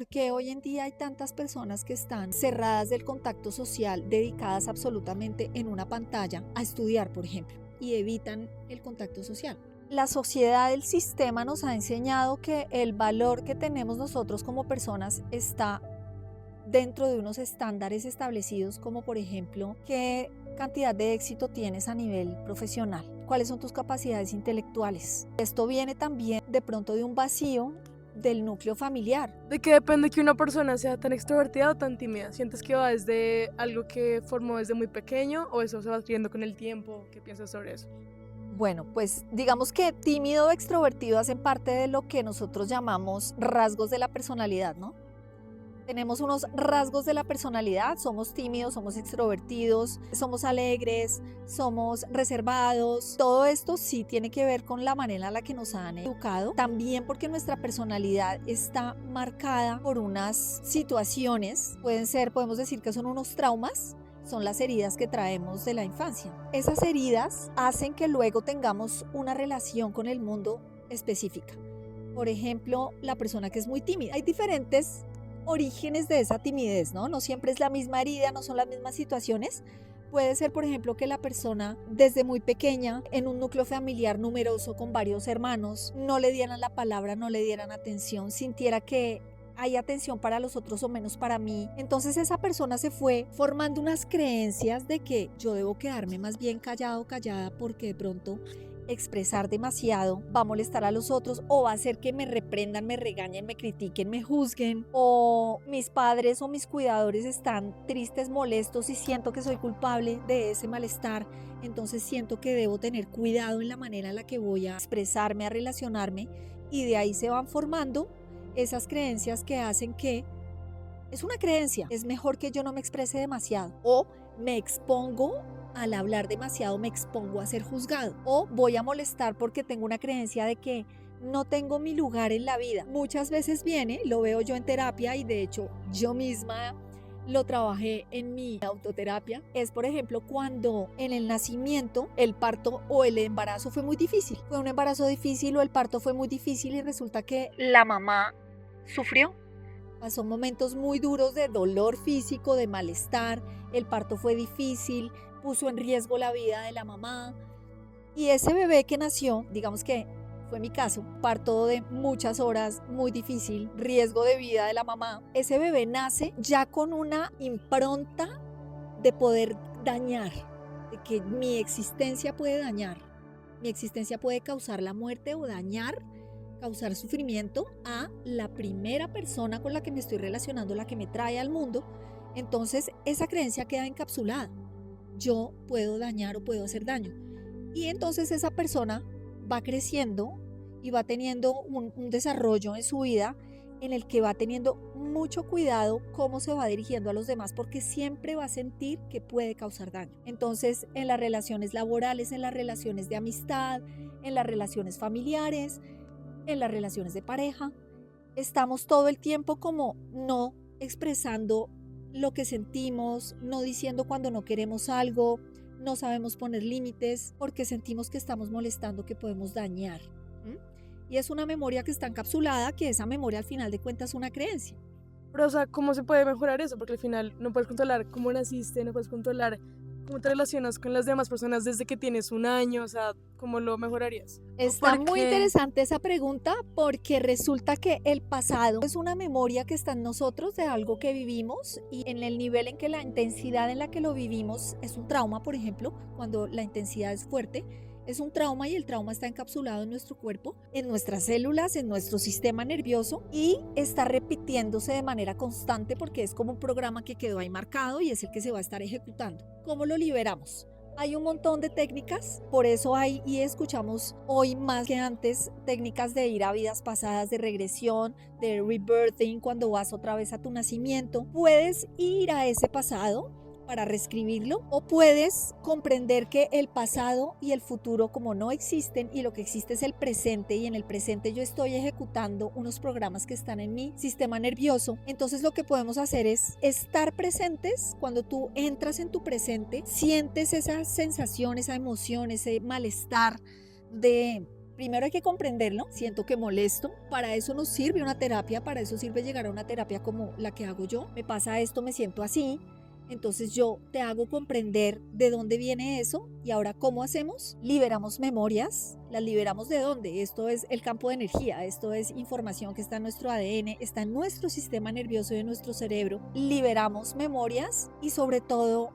Porque hoy en día hay tantas personas que están cerradas del contacto social, dedicadas absolutamente en una pantalla a estudiar, por ejemplo, y evitan el contacto social. La sociedad, el sistema nos ha enseñado que el valor que tenemos nosotros como personas está dentro de unos estándares establecidos, como por ejemplo, qué cantidad de éxito tienes a nivel profesional, cuáles son tus capacidades intelectuales. Esto viene también de pronto de un vacío del núcleo familiar. ¿De qué depende que una persona sea tan extrovertida o tan tímida? ¿Sientes que va desde algo que formó desde muy pequeño o eso se va adquiriendo con el tiempo? ¿Qué piensas sobre eso? Bueno, pues digamos que tímido o extrovertido hacen parte de lo que nosotros llamamos rasgos de la personalidad, ¿no? Tenemos unos rasgos de la personalidad, somos tímidos, somos extrovertidos, somos alegres, somos reservados. Todo esto sí tiene que ver con la manera en la que nos han educado. También porque nuestra personalidad está marcada por unas situaciones, podemos decir que son unos traumas, son las heridas que traemos de la infancia. Esas heridas hacen que luego tengamos una relación con el mundo específica. Por ejemplo, la persona que es muy tímida. Hay diferentes orígenes de esa timidez, ¿no? No siempre es la misma herida, no son las mismas situaciones. Puede ser, por ejemplo, que la persona desde muy pequeña, en un núcleo familiar numeroso con varios hermanos, no le dieran la palabra, no le dieran atención, sintiera que hay atención para los otros o menos para mí. Entonces esa persona se fue formando unas creencias de que yo debo quedarme más bien callado, callada, porque de pronto expresar demasiado va a molestar a los otros o va a hacer que me reprendan, me regañen, me critiquen, me juzguen, o mis padres o mis cuidadores están tristes, molestos y siento que soy culpable de ese malestar. Entonces siento que debo tener cuidado en la manera en la que voy a expresarme, a relacionarme, y de ahí se van formando esas creencias que hacen que es una creencia, es mejor que yo no me exprese demasiado, o me expongo al hablar demasiado, me expongo a ser juzgado, o voy a molestar porque tengo una creencia de que no tengo mi lugar en la vida. Muchas veces viene, lo veo yo en terapia, y de hecho yo misma lo trabajé en mi autoterapia, es por ejemplo cuando en el nacimiento el parto o el embarazo fue muy difícil, fue un embarazo difícil o el parto fue muy difícil y resulta que la mamá sufrió. Pasó momentos muy duros de dolor físico, de malestar, el parto fue difícil, puso en riesgo la vida de la mamá. Y ese bebé que nació, digamos que fue mi caso, parto de muchas horas, muy difícil, riesgo de vida de la mamá, ese bebé nace ya con una impronta de poder dañar, de que mi existencia puede dañar, mi existencia puede causar la muerte o dañar, causar sufrimiento a la primera persona con la que me estoy relacionando, la que me trae al mundo. Entonces esa creencia queda encapsulada. Yo puedo dañar o puedo hacer daño. Y entonces esa persona va creciendo y va teniendo un desarrollo en su vida en el que va teniendo mucho cuidado cómo se va dirigiendo a los demás, porque siempre va a sentir que puede causar daño. Entonces, en las relaciones laborales, en las relaciones de amistad, en las relaciones familiares, en las relaciones de pareja, estamos todo el tiempo como no expresando lo que sentimos, no diciendo cuando no queremos algo, no sabemos poner límites porque sentimos que estamos molestando, que podemos dañar. ¿M? Y es una memoria que está encapsulada, que esa memoria al final de cuentas es una creencia. Pero, o sea, ¿cómo se puede mejorar eso? Porque al final no puedes controlar cómo naciste, no puedes controlar cómo te relacionas con las demás personas desde que tienes un año, o sea, ¿cómo lo mejorarías? ¿O Está por muy qué? interesante esa pregunta porque resulta que el pasado es una memoria que está en nosotros de algo que vivimos, y en el nivel en que la intensidad en la que lo vivimos es un trauma, por ejemplo, cuando la intensidad es fuerte, es un trauma y el trauma está encapsulado en nuestro cuerpo, en nuestras células, en nuestro sistema nervioso, y está repitiéndose de manera constante porque es como un programa que quedó ahí marcado y es el que se va a estar ejecutando. ¿Cómo lo liberamos? Hay un montón de técnicas, por eso hay y escuchamos hoy más que antes técnicas de ir a vidas pasadas, de regresión, de rebirthing, cuando vas otra vez a tu nacimiento. Puedes ir a ese pasado para reescribirlo, o puedes comprender que el pasado y el futuro como no existen y lo que existe es el presente, y en el presente yo estoy ejecutando unos programas que están en mi sistema nervioso. Entonces lo que podemos hacer es estar presentes. Cuando tú entras en tu presente, sientes esa sensación, esa emoción, ese malestar de Primero hay que comprenderlo, siento que molesto, para eso nos sirve una terapia, para eso sirve llegar a una terapia como la que hago yo, me pasa esto, me siento así, entonces yo te hago comprender de dónde viene eso y ahora ¿cómo hacemos? Liberamos memorias, ¿las liberamos de dónde? Esto es el campo de energía, esto es información que está en nuestro ADN, está en nuestro sistema nervioso y en nuestro cerebro. Liberamos memorias y sobre todo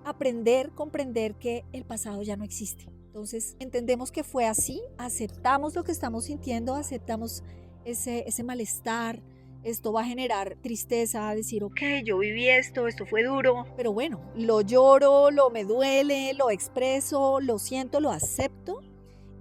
comprender que el pasado ya no existe. Entonces entendemos que fue así, aceptamos lo que estamos sintiendo, aceptamos ese malestar. Esto va a generar tristeza, decir, ok, yo viví esto fue duro, pero bueno, lo lloro, me duele, lo expreso, lo siento, lo acepto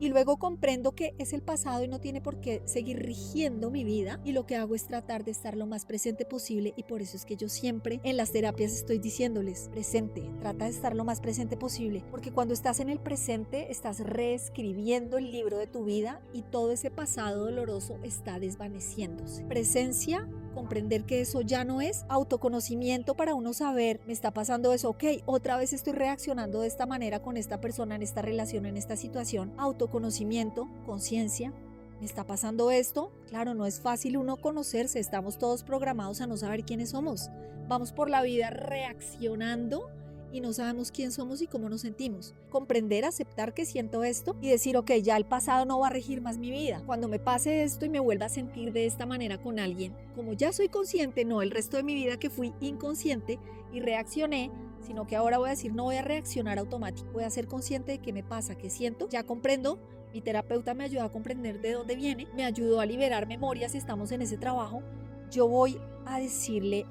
y luego comprendo que es el pasado y no tiene por qué seguir rigiendo mi vida y lo que hago es tratar de estar lo más presente posible y por eso es que yo siempre en las terapias estoy diciéndoles, presente, trata de estar lo más presente posible, porque cuando estás en el presente estás reescribiendo el libro de tu vida y todo ese pasado doloroso está desvaneciéndose. Presencia, comprender que eso ya no es, autoconocimiento para uno saber, me está pasando eso, ok, otra vez estoy reaccionando de esta manera con esta persona, en esta relación, en esta situación, autoconocimiento, conciencia, me está pasando esto, claro, no es fácil uno conocerse, estamos todos programados a no saber quiénes somos, vamos por la vida reaccionando y no sabemos quién somos y cómo nos sentimos. Comprender, aceptar que siento esto y decir, ok, ya el pasado no va a regir más mi vida. Cuando me pase esto y me vuelva a sentir de esta manera con alguien, como ya soy consciente, no el resto de mi vida que fui inconsciente y reaccioné, sino que ahora voy a decir, no voy a reaccionar automático, voy a ser consciente de qué me pasa, qué siento, ya comprendo. Mi terapeuta me ayudó a comprender de dónde viene, me ayudó a liberar memorias, estamos en ese trabajo. Yo voy a decirle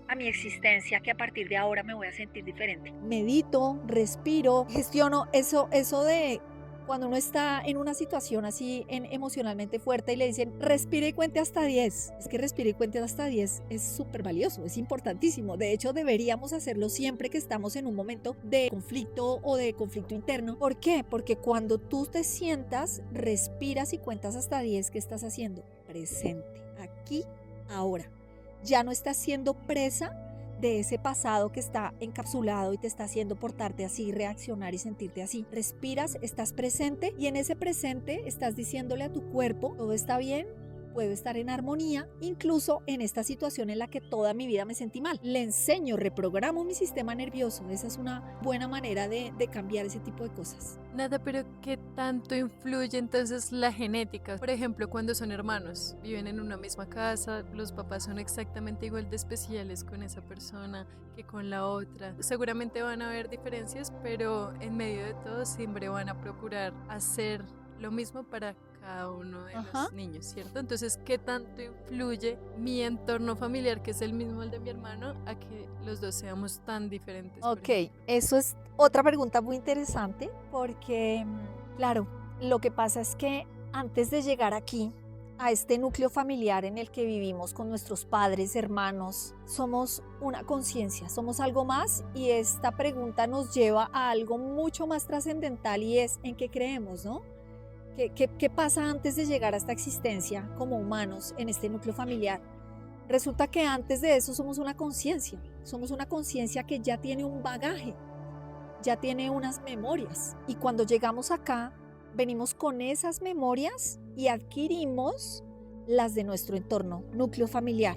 a mi existencia que a partir de ahora me voy a sentir diferente. Medito, respiro, gestiono eso de cuando uno está en una situación así emocionalmente fuerte y le dicen respire y cuente hasta 10. Es que respire y cuente hasta 10 es súper valioso, es importantísimo. De hecho, deberíamos hacerlo siempre que estamos en un momento de conflicto o de conflicto interno. ¿Por qué? Porque cuando tú te sientas, respiras y cuentas hasta 10, ¿qué estás haciendo? Presente, aquí, ahora. Ya no estás siendo presa de ese pasado que está encapsulado y te está haciendo portarte así, reaccionar y sentirte así. Respiras, estás presente y en ese presente estás diciéndole a tu cuerpo, todo está bien, puedo estar en armonía, incluso en esta situación en la que toda mi vida me sentí mal. Le enseño, reprogramo mi sistema nervioso. Esa es una buena manera de cambiar ese tipo de cosas. Nada, pero ¿qué tanto influye entonces la genética? Por ejemplo, cuando son hermanos, viven en una misma casa, los papás son exactamente igual de especiales con esa persona que con la otra. Seguramente van a haber diferencias, pero en medio de todo siempre van a procurar hacer lo mismo para cada uno de los niños, ¿cierto? Entonces, ¿qué tanto influye mi entorno familiar, que es el mismo al de mi hermano, a que los dos seamos tan diferentes? Ok, eso es otra pregunta muy interesante porque, claro, lo que pasa es que antes de llegar aquí, a este núcleo familiar en el que vivimos con nuestros padres, hermanos, somos una conciencia, somos algo más y esta pregunta nos lleva a algo mucho más trascendental y es en qué creemos, ¿no? ¿Qué pasa antes de llegar a esta existencia como humanos en este núcleo familiar? Resulta que antes de eso somos una conciencia que ya tiene un bagaje, ya tiene unas memorias. Y cuando llegamos acá, venimos con esas memorias y adquirimos las de nuestro entorno, núcleo familiar.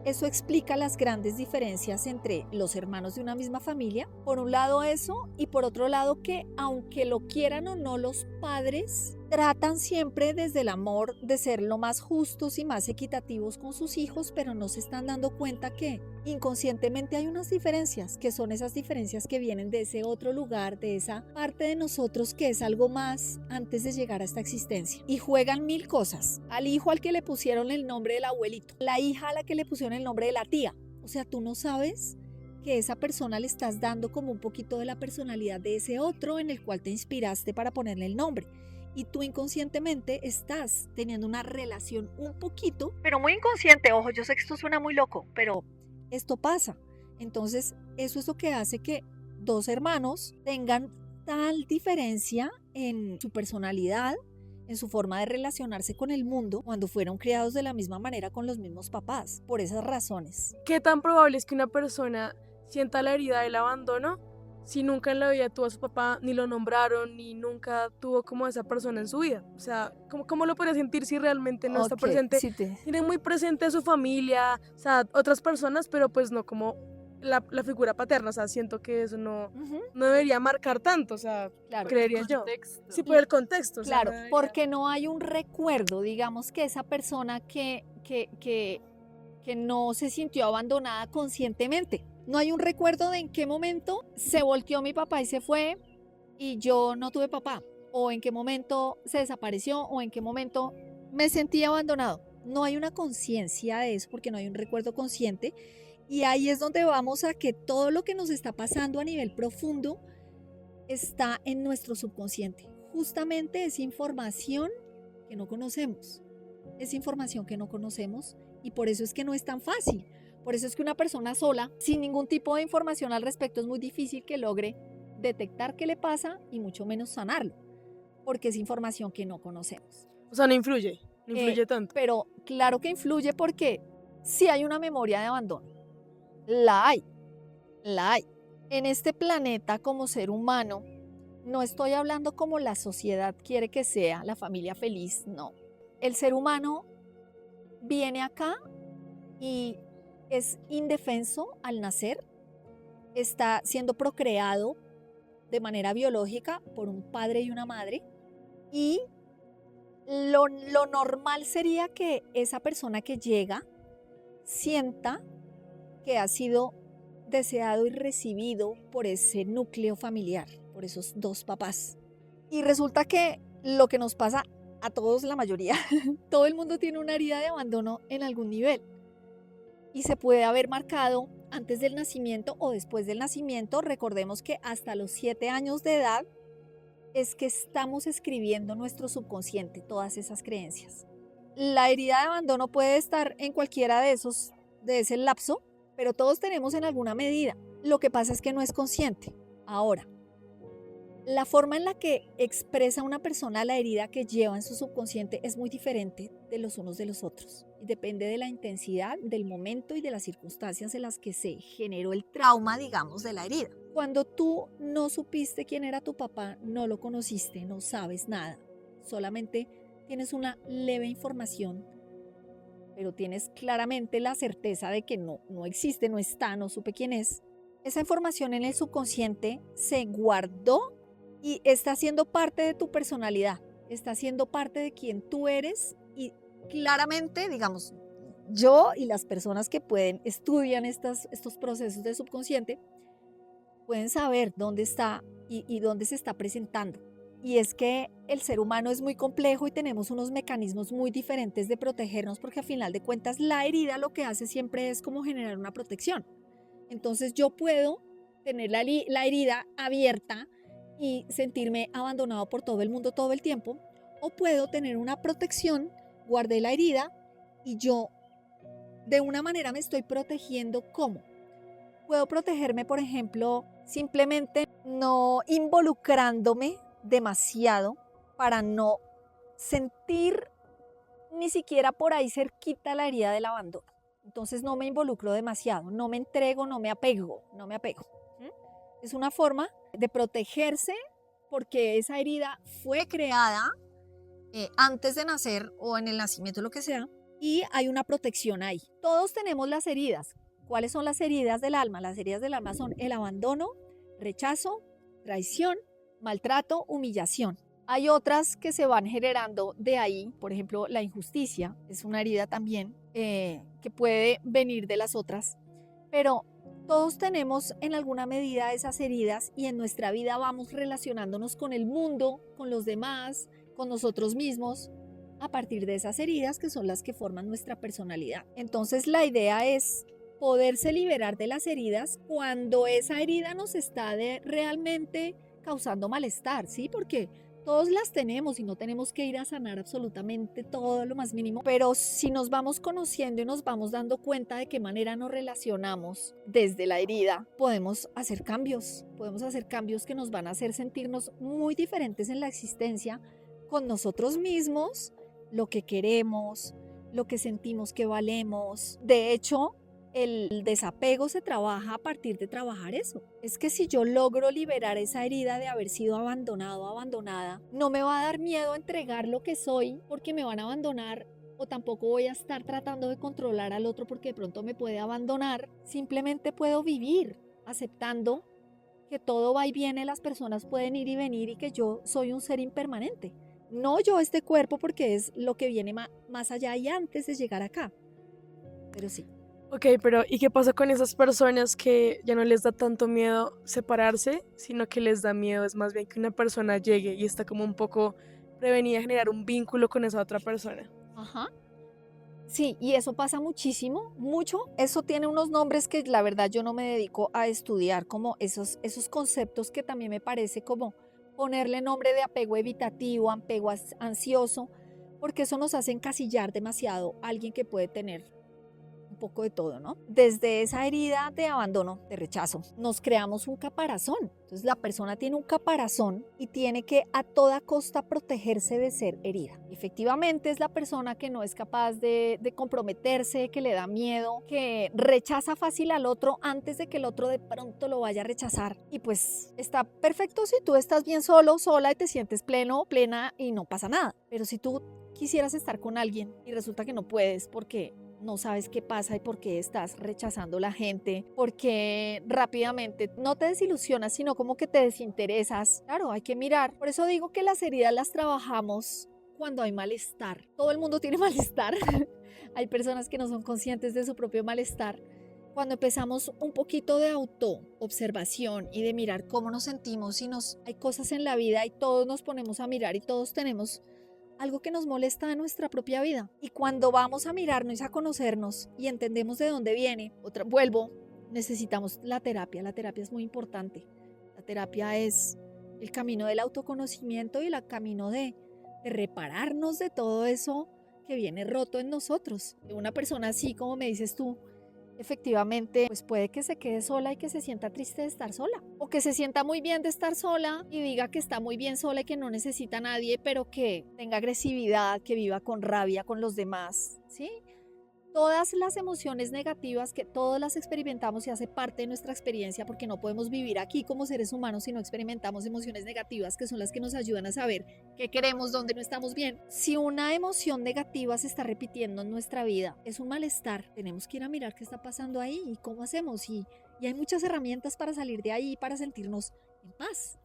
Eso explica las grandes diferencias entre los hermanos de una misma familia. Por un lado eso, y por otro lado que aunque lo quieran o no los padres, tratan siempre desde el amor de ser lo más justos y más equitativos con sus hijos, pero no se están dando cuenta que inconscientemente hay unas diferencias, que son esas diferencias que vienen de ese otro lugar, de esa parte de nosotros que es algo más antes de llegar a esta existencia. Y juegan mil cosas. Al hijo al que le pusieron el nombre del abuelito, la hija a la que le pusieron el nombre de la tía. O sea, tú no sabes que esa persona le estás dando como un poquito de la personalidad de ese otro en el cual te inspiraste para ponerle el nombre. Y tú inconscientemente estás teniendo una relación un poquito, pero muy inconsciente, ojo, yo sé que esto suena muy loco, pero esto pasa. Entonces, eso es lo que hace que dos hermanos tengan tal diferencia en su personalidad, en su forma de relacionarse con el mundo, cuando fueron criados de la misma manera con los mismos papás, por esas razones. ¿Qué tan probable es que una persona sienta la herida del abandono si nunca en la vida tuvo a su papá, ni lo nombraron, ni nunca tuvo como a esa persona en su vida? O sea, ¿cómo lo podría sentir si realmente no está Ok, presente? sí te... Tiene muy presente a su familia, o sea, otras personas, pero pues no como la figura paterna. O sea, siento que eso Ujú, no debería marcar tanto, o sea, claro. Por el creería yo. contexto. Sí, por Cl- el contexto, o sea, no Claro, debería. porque no hay un recuerdo, digamos que esa persona que no se sintió abandonada conscientemente. No hay un recuerdo de en qué momento se volteó mi papá y se fue y yo no tuve papá, o en qué momento se desapareció, o en qué momento me sentí abandonado. No hay una conciencia de eso porque no hay un recuerdo consciente y ahí es donde vamos a que todo lo que nos está pasando a nivel profundo está en nuestro subconsciente. Justamente es información que no conocemos. Es información que no conocemos y por eso es que no es tan fácil. Por eso es que una persona sola, sin ningún tipo de información al respecto, es muy difícil que logre detectar qué le pasa y mucho menos sanarlo, porque es información que no conocemos. O sea, no Eh, influye tanto. pero claro que influye porque si hay una memoria de abandono, la hay, la hay. En este planeta como ser humano, no estoy hablando como la sociedad quiere que sea, la familia feliz, no. El ser humano viene acá y es indefenso al nacer, está siendo procreado de manera biológica por un padre y una madre y lo normal sería que esa persona que llega sienta que ha sido deseado y recibido por ese núcleo familiar, por esos dos papás. Y resulta que lo que nos pasa a todos, la mayoría, todo el mundo tiene una herida de abandono en algún nivel y se puede haber marcado antes del nacimiento o después del nacimiento. Recordemos que hasta los 7 años de edad es que estamos escribiendo nuestro subconsciente todas esas creencias. La herida de abandono puede estar en cualquiera de ese lapso, pero todos tenemos en alguna medida. Lo que pasa es que no es consciente. Ahora, la forma en la que expresa una persona la herida que lleva en su subconsciente es muy diferente de los unos de los otros. Y depende de la intensidad, del momento y de las circunstancias en las que se generó el trauma, digamos, de la herida. Cuando tú no supiste quién era tu papá, no lo conociste, no sabes nada, solamente tienes una leve información, pero tienes claramente la certeza de que no existe, no está, no supe quién es. Esa información en el subconsciente se guardó y está siendo parte de tu personalidad, está siendo parte de quien tú eres y claramente, digamos, yo y las personas que estudian estos procesos del subconsciente, pueden saber dónde está y dónde se está presentando. Y es que el ser humano es muy complejo y tenemos unos mecanismos muy diferentes de protegernos porque a final de cuentas la herida lo que hace siempre es como generar una protección. Entonces yo puedo tener la herida abierta y sentirme abandonado por todo el mundo todo el tiempo, o puedo tener una protección, guardé la herida y yo de una manera me estoy protegiendo. ¿Cómo? Puedo protegerme, por ejemplo, simplemente no involucrándome demasiado para no sentir ni siquiera por ahí cerquita la herida del abandono. Entonces no me involucro demasiado, no me entrego, no me apego, no me apego. ¿Mm? Es una forma de protegerse porque esa herida fue creada antes de nacer o en el nacimiento, lo que sea, y hay una protección ahí. Todos tenemos las heridas. ¿Cuáles son las heridas del alma? Las heridas del alma son el abandono, rechazo, traición, maltrato, humillación. Hay otras que se van generando de ahí, por ejemplo, la injusticia es una herida también que puede venir de las otras, pero todos tenemos en alguna medida esas heridas y en nuestra vida vamos relacionándonos con el mundo, con los demás, con nosotros mismos, a partir de esas heridas que son las que forman nuestra personalidad. Entonces la idea es poderse liberar de las heridas cuando esa herida nos está realmente causando malestar, ¿sí? Porque todos las tenemos y no tenemos que ir a sanar absolutamente todo lo más mínimo, pero si nos vamos conociendo y nos vamos dando cuenta de qué manera nos relacionamos desde la herida, podemos hacer cambios que nos van a hacer sentirnos muy diferentes en la existencia con nosotros mismos, lo que queremos, lo que sentimos que valemos. De hecho, el desapego se trabaja a partir de trabajar eso. Es que si yo logro liberar esa herida de haber sido abandonado o abandonada, no me va a dar miedo entregar lo que soy porque me van a abandonar, o tampoco voy a estar tratando de controlar al otro porque de pronto me puede abandonar. Simplemente puedo vivir aceptando que todo va y viene, las personas pueden ir y venir y que yo soy un ser impermanente. No yo este cuerpo, porque es lo que viene más allá y antes de llegar acá. Pero sí. Ok, pero ¿y qué pasa con esas personas que ya no les da tanto miedo separarse, sino que les da miedo, es más bien que una persona llegue y está como un poco prevenida a generar un vínculo con esa otra persona? Ajá. Sí, y eso pasa muchísimo, mucho. Eso tiene unos nombres que la verdad yo no me dedico a estudiar, como esos conceptos que también me parece como ponerle nombre de apego evitativo, apego ansioso, porque eso nos hace encasillar demasiado a alguien que puede tener un poco de todo, ¿no? Desde esa herida de abandono, de rechazo, nos creamos un caparazón. Entonces la persona tiene un caparazón y tiene que a toda costa protegerse de ser herida. Efectivamente es la persona que no es capaz de comprometerse, que le da miedo, que rechaza fácil al otro antes de que el otro de pronto lo vaya a rechazar. Y pues está perfecto si tú estás bien solo, sola y te sientes pleno, plena y no pasa nada. Pero si tú quisieras estar con alguien y resulta que no puedes porque no sabes qué pasa y por qué estás rechazando la gente, porque rápidamente no te desilusionas, sino como que te desinteresas. Claro, hay que mirar. Por eso digo que las heridas las trabajamos cuando hay malestar. Todo el mundo tiene malestar. Hay personas que no son conscientes de su propio malestar. Cuando empezamos un poquito de autoobservación y de mirar cómo nos sentimos y hay cosas en la vida y todos nos ponemos a mirar y todos tenemos algo que nos molesta de nuestra propia vida. Y cuando vamos a mirarnos y a conocernos y entendemos de dónde viene, necesitamos la terapia. La terapia es muy importante. La terapia es el camino del autoconocimiento y el camino de repararnos de todo eso que viene roto en nosotros. Una persona así, como me dices tú, efectivamente, pues puede que se quede sola y que se sienta triste de estar sola, o que se sienta muy bien de estar sola y diga que está muy bien sola y que no necesita a nadie, pero que tenga agresividad, que viva con rabia con los demás, ¿sí? Todas las emociones negativas que todas las experimentamos y hace parte de nuestra experiencia, porque no podemos vivir aquí como seres humanos si no experimentamos emociones negativas, que son las que nos ayudan a saber qué queremos, dónde no estamos bien. Si una emoción negativa se está repitiendo en nuestra vida, es un malestar. Tenemos que ir a mirar qué está pasando ahí y cómo hacemos. Y hay muchas herramientas para salir de ahí, para sentirnos en paz.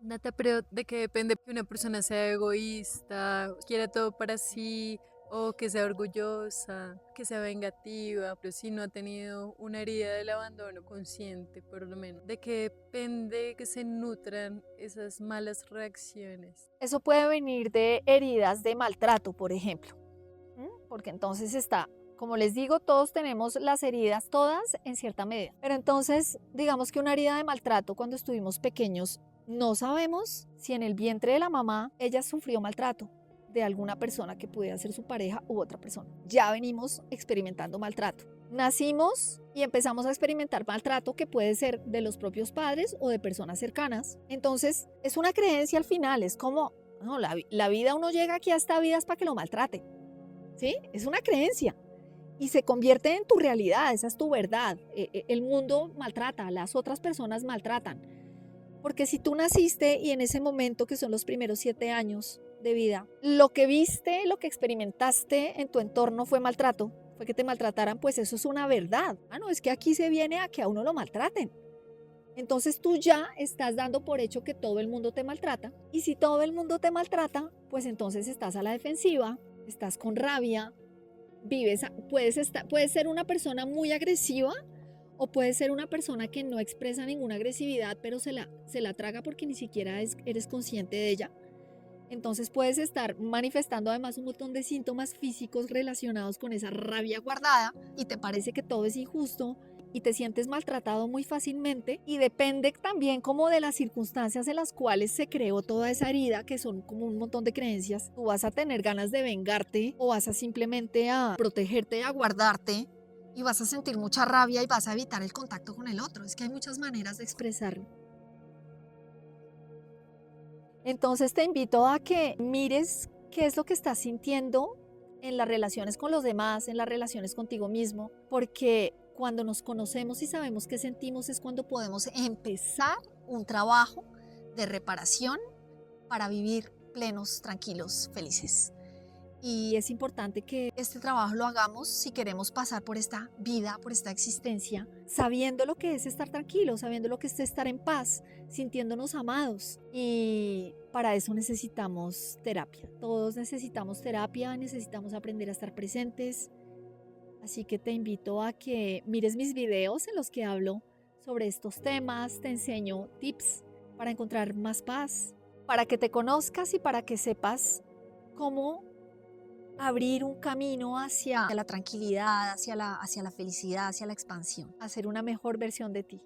Nata, pero ¿de qué depende que una persona sea egoísta, quiera todo para sí, o que sea orgullosa, que sea vengativa, pero si no ha tenido una herida del abandono consciente, por lo menos? ¿De qué depende que se nutran esas malas reacciones? Eso puede venir de heridas de maltrato, por ejemplo, porque entonces está, como les digo, todos tenemos las heridas, todas en cierta medida, pero entonces digamos que una herida de maltrato cuando estuvimos pequeños, no sabemos si en el vientre de la mamá ella sufrió maltrato de alguna persona que pudiera ser su pareja u otra persona. Ya venimos experimentando maltrato. Nacimos y empezamos a experimentar maltrato que puede ser de los propios padres o de personas cercanas. Entonces es una creencia al final, es como, no, la vida, uno llega aquí a esta vida es para que lo maltraten, ¿sí? Es una creencia y se convierte en tu realidad, esa es tu verdad. El mundo maltrata, las otras personas maltratan. Porque si tú naciste y en ese momento, que son los primeros 7 años de vida, lo que viste, lo que experimentaste en tu entorno fue maltrato, fue que te maltrataran, pues eso es una verdad. No, es que aquí se viene a que a uno lo maltraten. Entonces tú ya estás dando por hecho que todo el mundo te maltrata. Y si todo el mundo te maltrata, pues entonces estás a la defensiva, estás con rabia, puedes ser una persona muy agresiva, o puede ser una persona que no expresa ninguna agresividad, pero se la traga porque ni siquiera eres consciente de ella. Entonces puedes estar manifestando además un montón de síntomas físicos relacionados con esa rabia guardada y te parece que todo es injusto y te sientes maltratado muy fácilmente, y depende también como de las circunstancias en las cuales se creó toda esa herida, que son como un montón de creencias. Tú vas a tener ganas de vengarte o vas a simplemente a protegerte, a guardarte, y vas a sentir mucha rabia y vas a evitar el contacto con el otro. Es que hay muchas maneras de expresarlo. Entonces te invito a que mires qué es lo que estás sintiendo en las relaciones con los demás, en las relaciones contigo mismo, porque cuando nos conocemos y sabemos qué sentimos es cuando podemos empezar un trabajo de reparación para vivir plenos, tranquilos, felices. Y es importante que este trabajo lo hagamos si queremos pasar por esta vida, por esta existencia, sabiendo lo que es estar tranquilos, sabiendo lo que es estar en paz, sintiéndonos amados. Y para eso necesitamos terapia. Todos necesitamos terapia, necesitamos aprender a estar presentes. Así que te invito a que mires mis videos en los que hablo sobre estos temas, te enseño tips para encontrar más paz, para que te conozcas y para que sepas cómo abrir un camino hacia la tranquilidad, hacia la felicidad, hacia la expansión, hacer una mejor versión de ti.